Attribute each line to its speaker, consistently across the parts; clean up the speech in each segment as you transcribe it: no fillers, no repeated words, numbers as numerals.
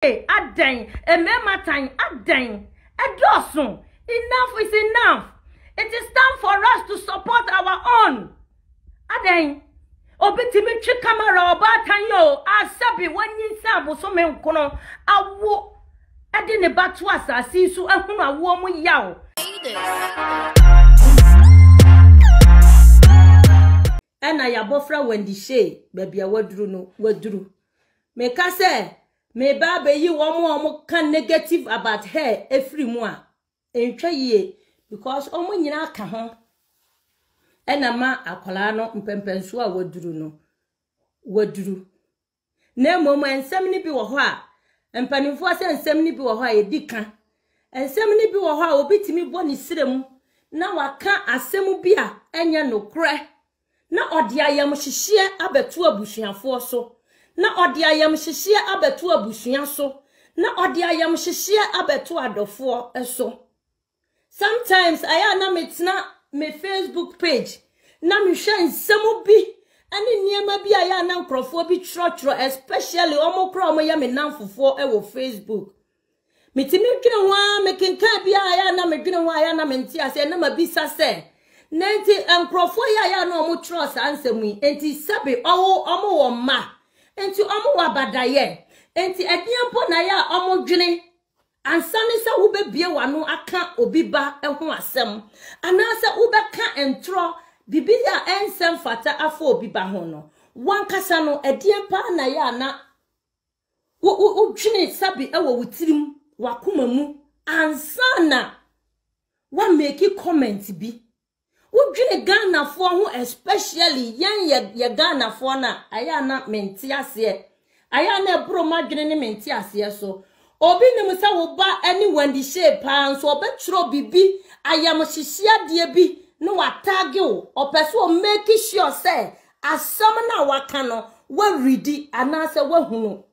Speaker 1: Aden, a mema time, aden, a dosun. Enough is enough. It is time for us to support our own. Aden, obitimi chi camera obatan yo, asabi wanyin sabo so me nkono, awo, ade ne batu asasi su ehunu awo mu yaw. Ena ya bofra Wendy Shay, baby waduru no, waduru. Me ka say, me ba be yi womo kan negative about her every moa. Entwa ye because omo nyina aka ho. Ena ma akola no mpempenso a waduru no. Waduru. Na momo ensem ni bi wo ho a, empanimfo ase ensem ni bi wo ho a edika. Ensem ni bi wo ho a obitimi bo ni sirem na waka asem bi a enya nokre. Na odi ayam hyehye abeto abusuafo so. Na odi ayam hyehye abeto abusua so. Na odi ayam hyehye abeto adofo eso. Sometimes aya na metina me Facebook page na me hwe nsemu bi ani niema bi aya na nkrofo bi trotro especially omokro omoya me namfofo e wo Facebook. Mitimi dwene ho a mekenka bi aya na me dwene ho aya na menti ase na mabisa se nenti nkrofo ya na omo trust ansemu enti sabe omo wo ma enti omo wa badaye enti ediampo na ya omo dwene ansane se wo bebie wano aka obiba eho asem anase wo beka entro bibia ensem fata afọ obiba ho no wankasa no ediampa na ya na wo dwene sabe ewo wutirim wakoma mu ansana wa make comment bi udwene Ghana fo ho especially ye Ghana fo na aya na menti ase aya na ebro madwene ne menti ase so obi nim se wo ba ani Wendy Shay pa nso obetro bibi ayam hyehia de bi no watage wo opese o make sure say asam na waka no wa ready anase wa hunu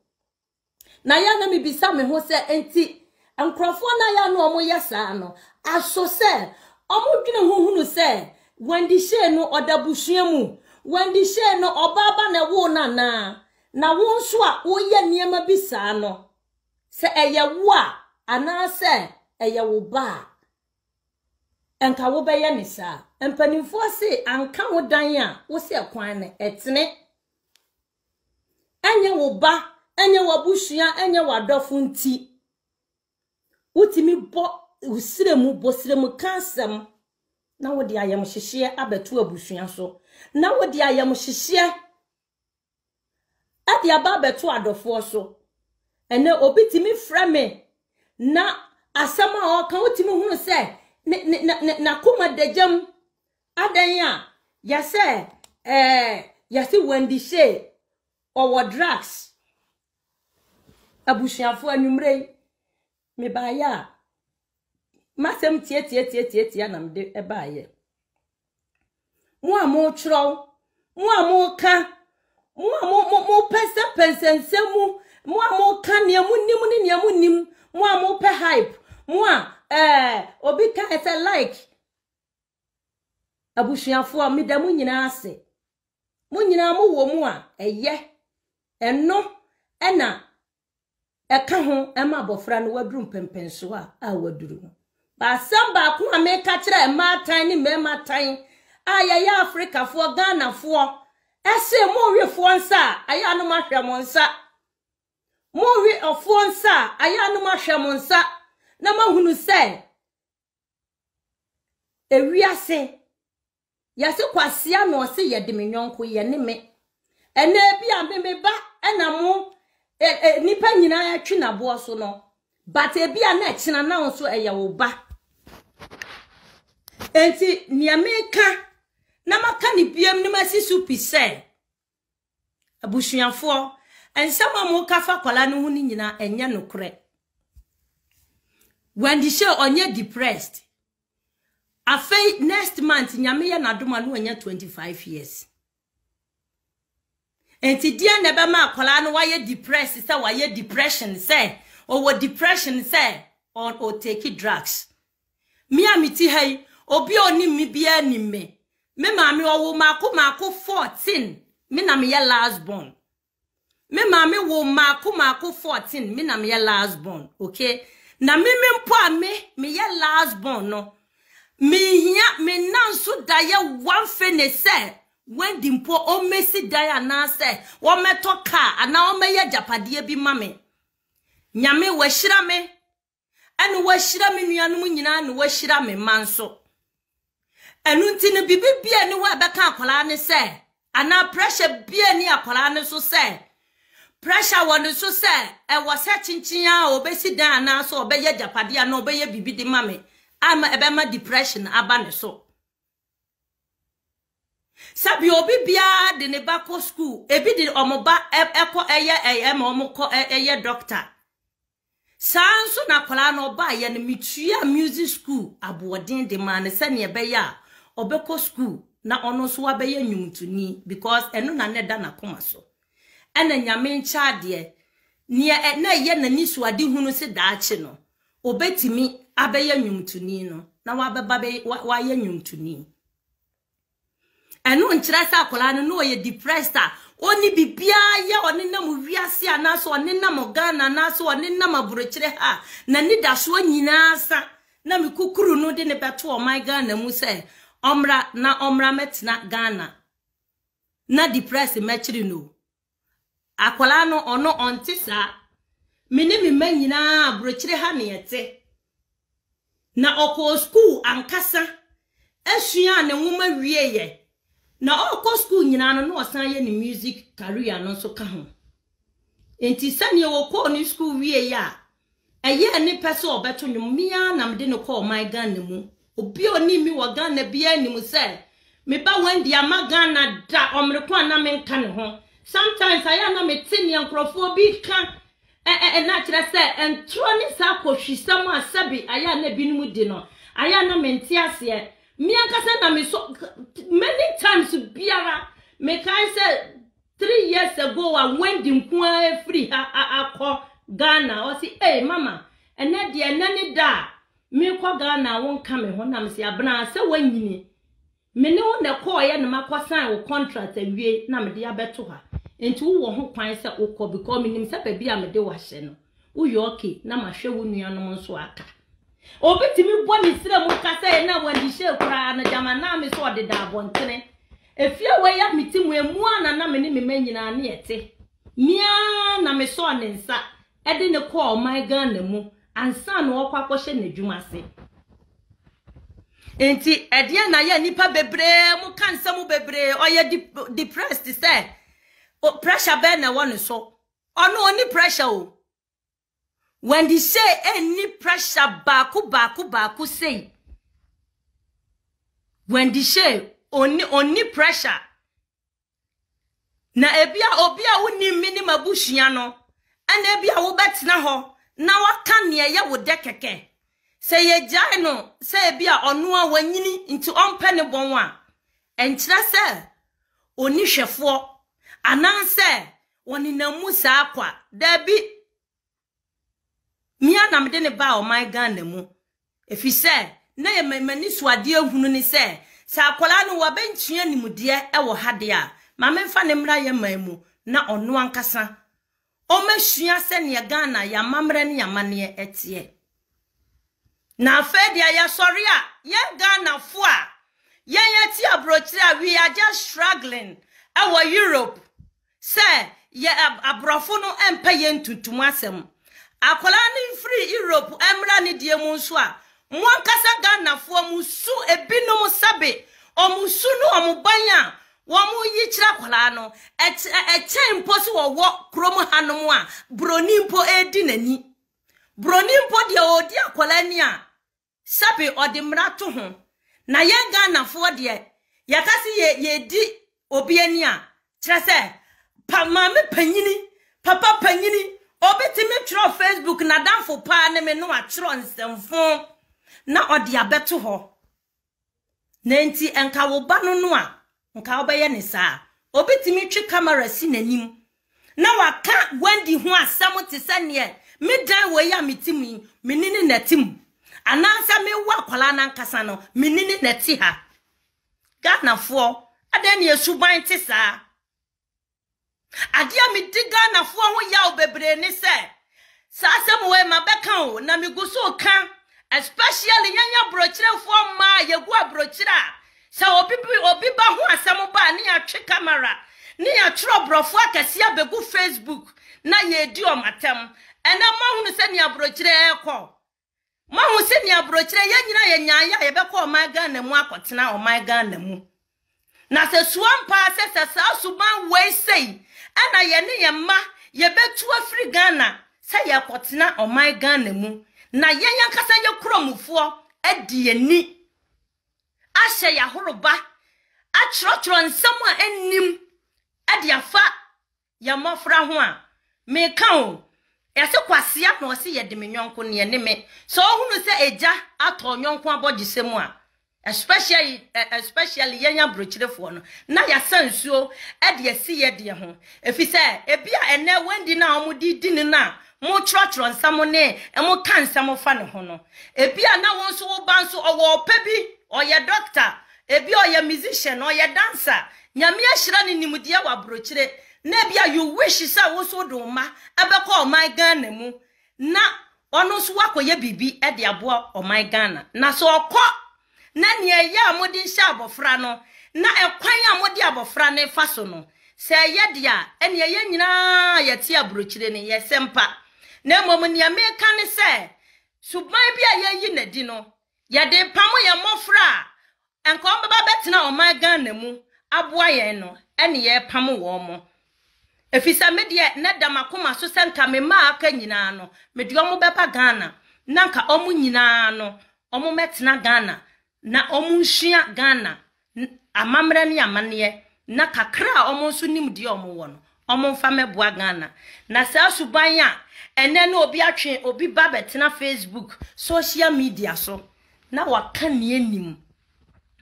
Speaker 1: na ya na mebisa me ho se enti nkrofo na ya no omo yesa no aso se omo dwene hunu se Wendy Shay no odabusua mu Wendy Shay no obaba na wo na wo nso a wo ye niema bisa no se eye wo a ana se eye wo ba enka wo be ye ne sa empanimfo se anka wo dan a wo se kwan ne etene enye wo ba enye wo busua enye wadofo nti utimi bo usiremu bosiremu kansem na wo di ayam hyehye abeto abusua so na wo di ayam hyehye ade aba abeto adofo so ene obitimi frame na asama o kan otimi hunu se na kuma dejam adan a yase yase Wendy Shay owo drugs abusuafo anwumre me ba ya masem tie na mde ebaye mo amo chro mo amo ka mo pensensemu mo amo ka ne mu nim mo amo pe hype mo obi ka ese like abusuafo me da mu nyina ase mo nyina mo wo mu a eye eno ena eka ho ema bofra no waduru mpempenso a waduru no ba samba ko ameka kire ma tan ni mema tan ayaya Africa fo Ghana fo ese mo wi fo nsa aya no mahwe mo nsa mo wi ofo nsa aya no mahwe mo nsa na mahunu se ewiase yase kwasia no se yede menwonko ye ne me ene bia me ba ena mo nipa nyina ya twi na bo so no but ebia na kina na nso eye wo ba enti niameka na maka ni biam ni masisu pise abusuafo ensama mo kafa kwala no hu ni nyina enye nokre Wendy Shay onye depressed afei next month nyame ye na doma no anya 25 years enti dia na be ma kwala no waye depressed say waye depression say or depression say or take drugs me amiti hai obi oni mi bia ni me maami owo mako 14 me na me ye last born Me mame wo mako 14 me na me last born, okay? Na me mpo a me ye last born no. Me hia me nanso da ye one fene se when dimpo o mesi da ya na se wo meto car ana o meye japade bi mame. Nyame wo hira me. Enu wo hira me nuanom nyina no wo hira me manso. Enu nti ne bibibia ni wo abeka akola ne se ana pressure bia ni akola ne so se pressure won so se e wo se chinchin a obesi dan na so obeye japade na obeye bibi di mame ama ebema depression aba ne so sabi obi bia de ne bako school ebi de omoba eko eye ma omko eye doctor sanso na kola na oba ye ne mitua music school aboden de man se ne ebe ya obeko school na ono so abeye nyumtuni because eno na ne da na koma so ena nyame ncha de ne na ye na nisu ade hunu se daache no obetimi abeye nyumtuni no na wabeba wa ye nyumtuni eno nchira sa akola no ye depressed oni bibia ye oni na mu wiase anaso oni na mogana anaso oni na maburochire ha na ni daso nyina sa na mikukuru no de ne beto o my Ghana mu se omra metina Ghana na depressed mechiri no akola no ono ontisa mene me manyina aburochire ha ne yete na oko school ankasa asua ne nwoma wieye na oko school nyina no osan ye ni music career no so ka ho enti sane wo ko ni school wieye a eye ni pese obeto nwumia na mde no call my Ghana mu obi oni mi wo Ghana bia ni mu se me ba wendi ama Ghana da omrekwa na me nka ne ho sometimes aya na me tini ankrofo bi ka na kire se entro ni sa kohwisam asabi aya na binum di no aya na me ntiase me ankasa na me so many times biara me kai say 3 years ago I went in kwa free akọ Ghana o si mama ene de enani da me kwa Ghana won ka me ho na me si abna se wanyini me ne won de call ye na makosan wo contract awie na me de abeto ha enti wo ho kwan se ukọ because me nim se ba bia me de wa hye no uyo okay na ma hwe wo nuanom nso aka obetimi bo ni sire mu ka se na wandi hye kura na jama na me so de da abontene efia we ya mitimu emu na me ne me manyina na yete mia na me so ne nsa e de ne call my Ghana mu ansa na wo kwakọ hye na dwuma se enti edie na ya nipa bebre mu kansa mu bebre oye depressed say pressure be na won so ono oni pressure o when they say any pressure baku say when they say oni pressure na ebia obia woni minima bushia no ana ebia wo betina ho na waka ne ye wo de keke say ye jai no say ebia ono a wanyini nti ompe ne bon a enkyira se oni hwefo ananse woni namu sa akwa dabi mia na mede ne ba o my Ghana mu efi se na ye mani suade ehunu ni se sa akola no wa bentua nimude e wo hade a ma memfa ne mra ye mamu na ono ankasa o masua se ne Ghana ya mamre ne ya mane etie na afede ya sori a ye Ghana fo a ye ti abrochire a we are just struggling our Europe say ye abrofo no empa ye ntutum asem akola ni free Europe emra ni die mu nso a mo ankasa Ghana fo mu su ebinom sabe omusu no omubanya wo mu yi kira akola no echen mposi wo kromo hanom a broni mpo edi nani broni mpo de odi akola ni a sabe odi mrato ho na ye Ghana fo de yakasi ye di obi ani a kira se pa mame panyini papa panyini obetimi tro Facebook na danfo pa ne me no atro nsemfo na odi abeto ho na enti enka wo ba no a nka obeye ne saa obetimi twi camera si nanim na waka wandi ho asam te sane me dan wo ya metimi menini natim anansa me wa kwala na nkasa no menini nati ha Ghana fo adan ye suban te saa Adia mi diga na fo ho yaw bebre ni se. Sa asem we mabeka o na mi guso kan especially yanya brochire fo ma yegu abrochire. Sa obi ba ho asem ba ni atwe camera. Ni atro brofo akase abegu Facebook na ye di o matem. Ena ma hunu se ni abrochire ekọ. Ma hu se ni abrochire ye nyina ye nyaaya ye beko o my Ghana mu akotena o my Ghana mu. Na se suampa se sa suban we sei ana ye ne ye ma ye betu afri Ghana se ye akotena o my Ghana mu. Na ye yankasa ye kromufo adi ani ahye ya horoba atrotro nsam a ennim adi afa ya mofra ho a me kan yase kwasia na ose ye de me nyonko ne ne me so ohunu se eja ato nyonko abogisemu a especially yenya brochirefo no na ya sansuo e de asi ye de ho efise ebia ene wendi na omudi dini na mo trotro nsam ne e mo kan nsam fa ne ho no ebia na won so wo ban so owo pebi oye doctor ebi oye musician oye dancer nyame ahira ne nimudia wa brochire na bia you wish say wo so do ma abekọ o my Ghana mu na ono so wakoye bibi e de abo o my Ghana na so okọ na ne ya amodi hya abofra no na ekwan amodi abofra ne fa so no se ye dia ene ye nyina ye tie abrochire ne ye sempa na mom ne America ne se suban bia ye yi nadi no ye de pamo ye mofra enko baba betena o my Ghana mu aboa ye no ene ye pamo wo mo efisa medie na damakoma so senka me ma aka nyina no medie omo beba Ghana nanka omo nyina no omo metena Ghana na omo nhia Ghana amamre ne amane na kakra omo so nimdie omo wo no omo mfa meboa Ghana na sa suban a ene na obi atwe obi ba betena Facebook social media so na waka ne anim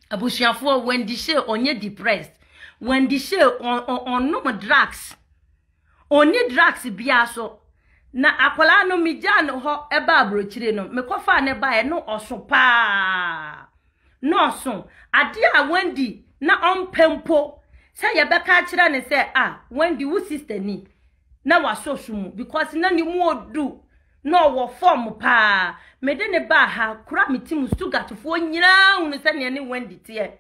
Speaker 1: abusuafo Wendy Shay onye depressed Wendy Shay on no drugs oni drugs bia so na akwala no migya no ho eba abrochire no mekofa ne ba e no oso pa no oso ade a Wendy na ompempo say ye beka kire ne say Wendy wo sister ni na waso sumu because na ni mu odu no wo form pa me de ne ba ha kura mitim sugatfo nyira hunu se ne Wendy tie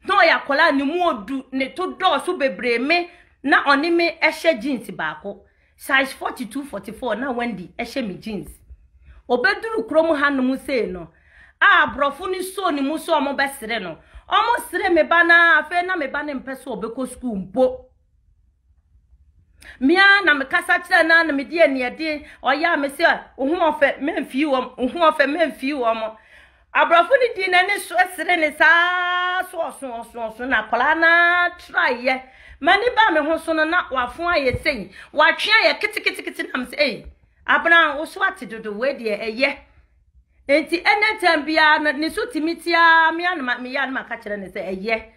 Speaker 1: no ya akwala ni mu odu ne to do so bebre me na oni me ehye jeans baako size 42 44 na Wendy ehye me jeans obeduru krom hanum sei no brofo ni so ni mu so omo besere no omo sere me ba na afa na me ba ne mpeso obeko school mpo mia na me kasa kire na me die ne de oya me se ohu ofe memfi wo ohu ofe memfi wo mo abrofo ni di na ne so sere ne sa so na kola na try ye mani ba me ho so no na wafon aye sei watwe aye kitikiti na me sei abna wo so atidodo we de eye enti enetam bia ne so timitia me anma me ya na ka kire ne sei eye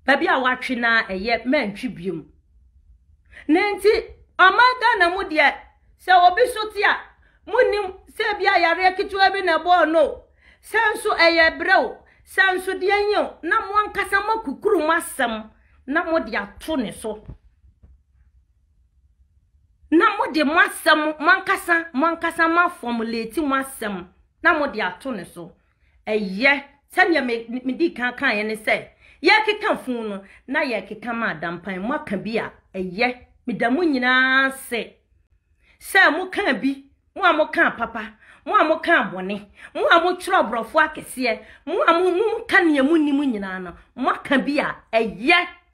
Speaker 1: ba bia watwe na eye mantwi biom nenti amaga na mu de se obi so tia munim se bia yare kitua bi na bo no sanso eye brew sanso de anyo na mo ankasa makukuru masam na mo de ato ne so na mo de masam mankasa ma formulate masam na mo de ato ne so eye sanya me di kan ye ne se ye keka fun no na ye keka ma dampan mo aka bi a eye me da mo nyina se mo kan bi mo a mo kan papa mo a mo kan bone mo a mo tro brofo akese mo a mo kan ye mo ni mo nyina no mo aka bi a eye